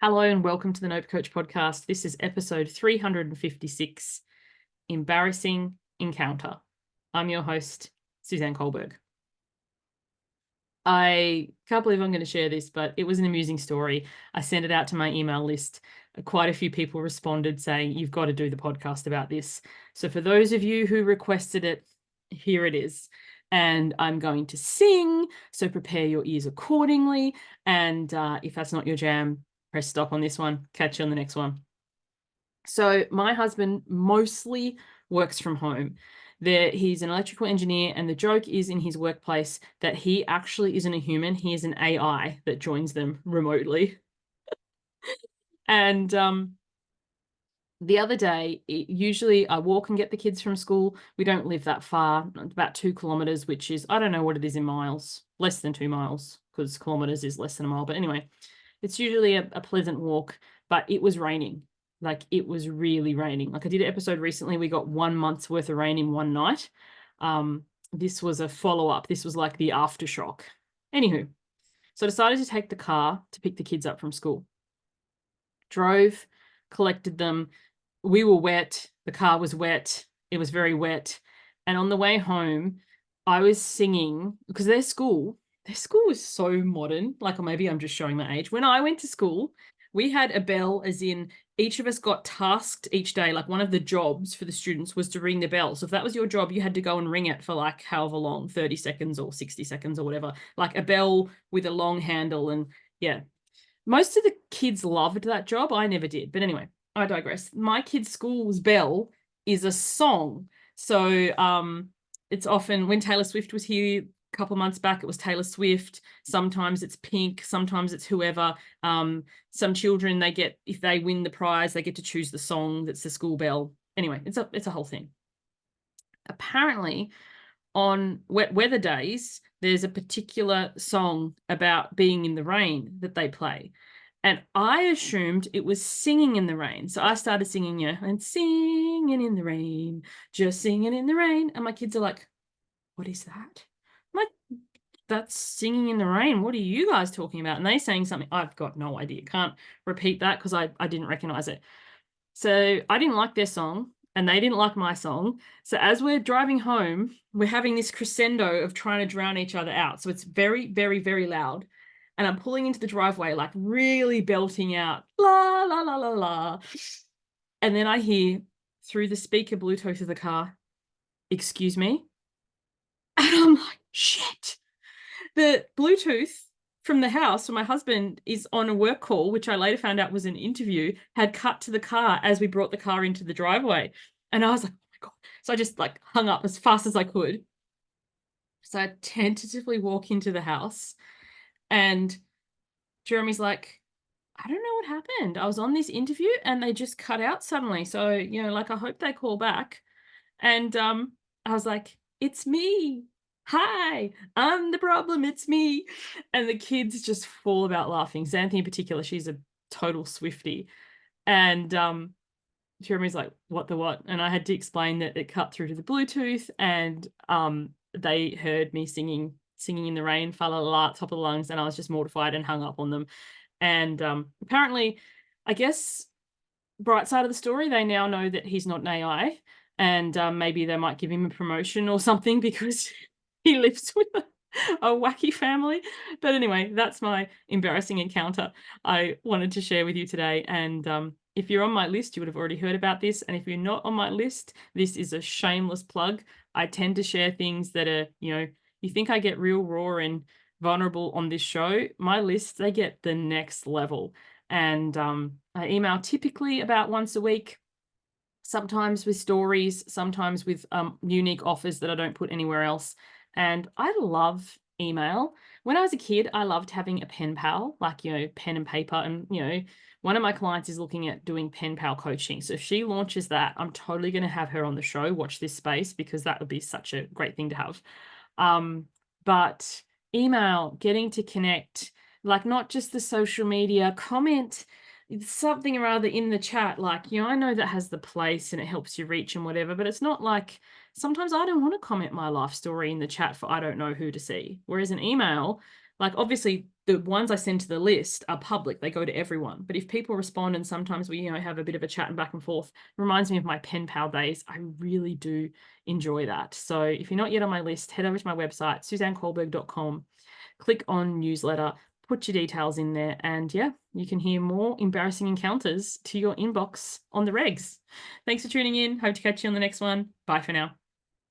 Hello and welcome to the Nope Coach podcast. This is episode 356, Embarrassing Encounter. I'm your host, Suzanne Culberg. I can't believe I'm going to share this, but it was an amusing story. I sent it out to my email list. Quite a few people responded saying, you've got to do the podcast about this. So for those of you who requested it, here it is. And I'm going to sing, so prepare your ears accordingly. And if that's not your jam, press stop on this one. Catch you on the next one. So my husband mostly works from home. He's an electrical engineer, and the joke is in his workplace that he actually isn't a human. He is an AI that joins them remotely. And the other day, usually I walk and get the kids from school. We don't live that far, about 2 kilometers, which is, I don't know what it is in miles, less than 2 miles, because kilometers is less than a mile. But anyway, it's usually a pleasant walk, but it was raining. Like, it was really raining. Like, I did an episode recently, we got 1 month's worth of rain in one night. This was a follow-up. This was like the aftershock. Anywho, so I decided to take the car to pick the kids up from school. Drove, collected them. We were wet. The car was wet. It was very wet. And on the way home, I was singing, because their school was so modern. Like, or maybe I'm just showing my age. When I went to school, we had a bell, as in each of us got tasked each day. Like, one of the jobs for the students was to ring the bell. So if that was your job, you had to go and ring it for like however long, 30 seconds or 60 seconds or whatever. Like a bell with a long handle. And yeah, most of the kids loved that job. I never did. But anyway, I digress. My kids' school's bell is a song. So it's often, when Taylor Swift was here a couple of months back, it was Taylor Swift. Sometimes it's Pink. Sometimes it's whoever. Some children, if they win the prize, they get to choose the song that's the school bell. Anyway, it's a whole thing. Apparently, on wet weather days, there's a particular song about being in the rain that they play. And I assumed it was singing in the rain. So I started singing, and singing in the rain, just singing in the rain. And my kids are like, what is that? I'm like, that's singing in the rain. What are you guys talking about? And they saying something. I've got no idea. Can't repeat that because I didn't recognize it. So I didn't like their song and they didn't like my song. So as we're driving home, we're having this crescendo of trying to drown each other out. So it's very, very, very loud. And I'm pulling into the driveway, like really belting out, la, la, la, la, la. And then I hear through the speaker Bluetooth of the car, excuse me. And I'm like, shit. The Bluetooth from the house from my husband is on a work call, which I later found out was an interview, had cut to the car as we brought the car into the driveway. And I was like, oh my God. So I just like hung up as fast as I could. So I tentatively walk into the house and Jeremy's like, I don't know what happened. I was on this interview and they just cut out suddenly. So, like, I hope they call back. And I was like, it's me. Hi, I'm the problem. It's me. And the kids just fall about laughing. Xanthi in particular, she's a total Swiftie. And Jeremy's like, what the what? And I had to explain that it cut through to the Bluetooth and they heard me singing in the rain, fa la la, top of the lungs, and I was just mortified and hung up on them. And apparently, I guess, bright side of the story, they now know that he's not an AI, and maybe they might give him a promotion or something because he lives with a wacky family. But anyway, that's my embarrassing encounter I wanted to share with you today. And if you're on my list, you would have already heard about this. And if you're not on my list, this is a shameless plug. I tend to share things that are, you think I get real raw and vulnerable on this show. My lists, they get the next level. And I email typically about once a week, sometimes with stories, sometimes with unique offers that I don't put anywhere else. And I love email. When I was a kid, I loved having a pen pal, like, pen and paper. And, one of my clients is looking at doing pen pal coaching. So if she launches that, I'm totally going to have her on the show. Watch this space, because that would be such a great thing to have. But email, getting to connect, like, not just the social media, comment something or other in the chat. Like, I know that has the place and it helps you reach and whatever, but it's not like, sometimes I don't want to comment my life story in the chat for I don't know who to see. Whereas an email, like, obviously the ones I send to the list are public. They go to everyone. But if people respond and sometimes we, have a bit of a chat and back and forth, it reminds me of my pen pal days. I really do enjoy that. So if you're not yet on my list, head over to my website, suzanneculberg.com, click on newsletter, put your details in there, and yeah, you can hear more embarrassing encounters to your inbox on the regs. Thanks for tuning in. Hope to catch you on the next one. Bye for now.